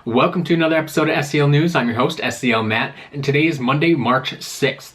Welcome to another episode of SCL News. I'm your host, SCL Matt, and today is Monday, March 6th.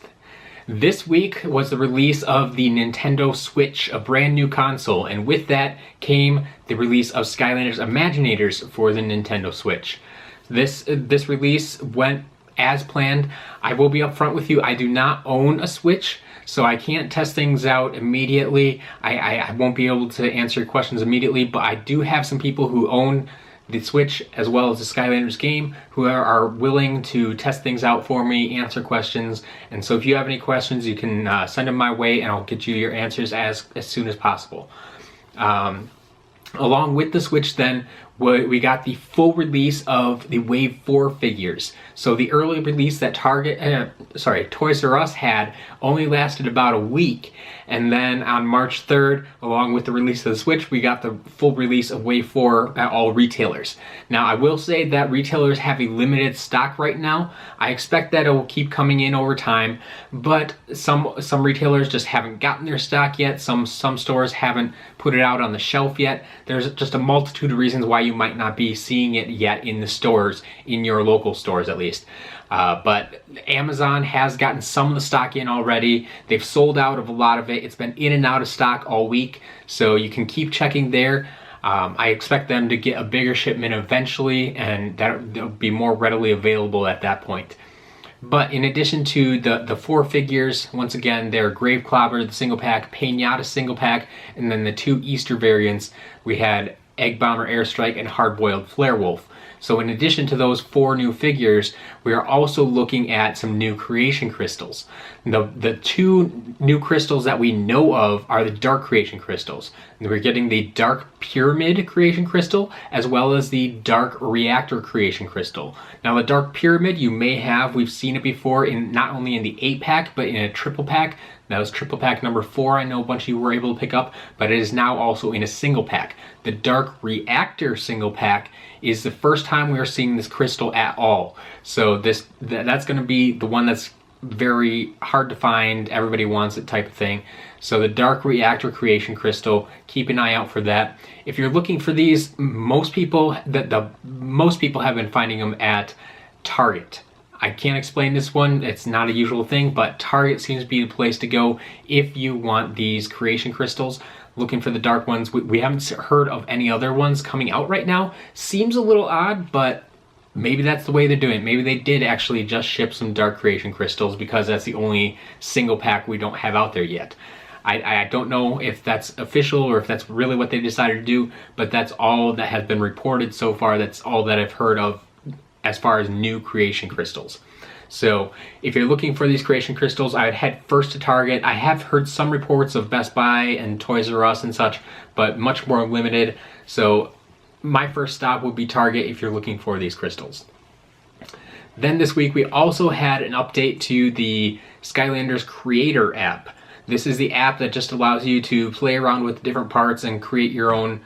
This week was the release of the Nintendo Switch, a brand new console, and with that came the release of Skylanders Imaginators for the Nintendo Switch. This release went as planned. I will be upfront with you, I do not own a Switch, so I can't test things out immediately. I won't be able to answer your questions immediately, but I do have some people who own the Switch as well as the Skylanders game who are willing to test things out for me, answer questions. And so if you have any questions, you can send them my way and I'll get you your answers as soon as possible. Along with the Switch then, we got the full release of the Wave 4 figures. So the early release that Toys R Us had only lasted about a week. And then on March 3rd, along with the release of the Switch, we got the full release of Wave 4 at all retailers. Now, I will say that retailers have a limited stock right now. I expect that it will keep coming in over time, but some retailers just haven't gotten their stock yet. Some stores haven't put it out on the shelf yet. There's just a multitude of reasons why you might not be seeing it yet in the stores, in your local stores at least. But Amazon has gotten some of the stock in already. They've sold out of a lot of it. It's been in and out of stock all week, so you can keep checking there. I expect them to get a bigger shipment eventually, and that'll be more readily available at that point. But in addition to the 4 figures, once again, they're Grave Clobber, the single pack, Painata single pack, and then the 2 Easter variants, we had Egg Bomber Airstrike and Hard Boiled Flare Wolf. So in addition to those 4 new figures, we are also looking at some new creation crystals. The 2 new crystals that we know of are the Dark Creation Crystals. We're getting the Dark Pyramid Creation Crystal as well as the Dark Reactor Creation Crystal. Now the Dark Pyramid we've seen it before in not only in the 8-pack but in a triple pack. That was triple pack number 4, I know a bunch of you were able to pick up, but it is now also in a single pack. The Dark Reactor single pack is the first time we are seeing this crystal at all. So that's going to be the one that's very hard to find, everybody wants it type of thing. So the Dark Reactor Creation Crystal, keep an eye out for that. If you're looking for these, most people have been finding them at Target. I can't explain this one, it's not a usual thing, but Target seems to be the place to go if you want these creation crystals. Looking for the dark ones. We haven't heard of any other ones coming out right now. Seems a little odd, but maybe that's the way they're doing it. Maybe they did actually just ship some dark creation crystals because that's the only single pack we don't have out there yet. I don't know if that's official or if that's really what they decided to do, but that's all that has been reported so far. That's all that I've heard of as far as new creation crystals. So if you're looking for these creation crystals, I would head first to Target. I have heard some reports of Best Buy and Toys R Us and such, but much more limited. So my first stop would be Target if you're looking for these crystals. Then this week we also had an update to the Skylanders Creator app. This is the app that just allows you to play around with different parts and create your own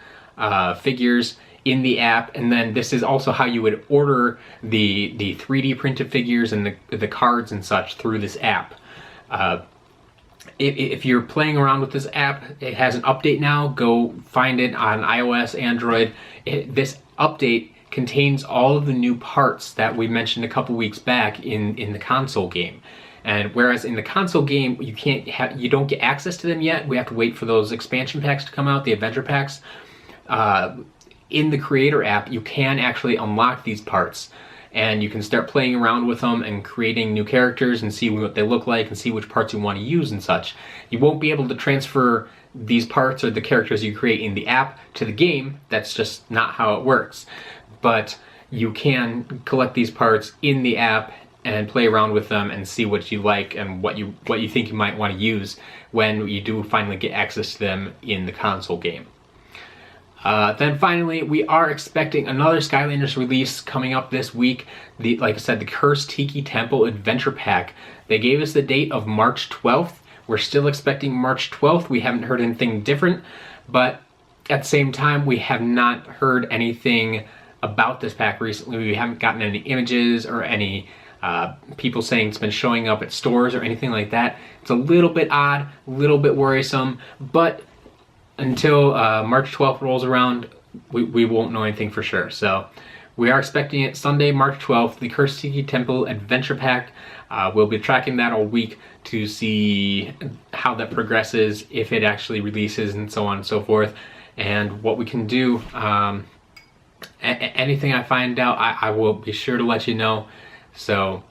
figures in the app, and then this is also how you would order the 3D printed figures and the cards and such through this app. If you're playing around with this app, it has an update now. Go find it on iOS, Android. This update contains all of the new parts that we mentioned a couple weeks back in the console game. And whereas in the console game you don't get access to them yet, we have to wait for those expansion packs to come out, the adventure packs. In the Creator app, you can actually unlock these parts and you can start playing around with them and creating new characters and see what they look like and see which parts you want to use and such. You won't be able to transfer these parts or the characters you create in the app to the game. That's just not how it works. But you can collect these parts in the app and play around with them and see what you like and what you think you might want to use when you do finally get access to them in the console game. Then finally, we are expecting another Skylanders release coming up this week. Like I said, the Cursed Tiki Temple Adventure Pack. They gave us the date of March 12th. We're still expecting March 12th. We haven't heard anything different, but at the same time, we have not heard anything about this pack recently. We haven't gotten any images or any people saying it's been showing up at stores or anything like that. It's a little bit odd, a little bit worrisome, but until March 12th rolls around, we won't know anything for sure. So we are expecting it Sunday, March 12th, the Cursed Tiki Temple Adventure Pack. We'll be tracking that all week to see how that progresses, if it actually releases, and so on and so forth, and what we can do. Anything I find out, I will be sure to let you know. So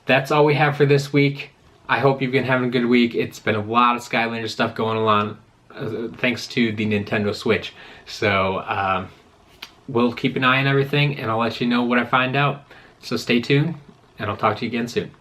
that's all we have for this week. I hope you've been having a good week. It's been a lot of Skylanders stuff going on, thanks to the Nintendo Switch. So we'll keep an eye on everything, and I'll let you know what I find out. So stay tuned, and I'll talk to you again soon.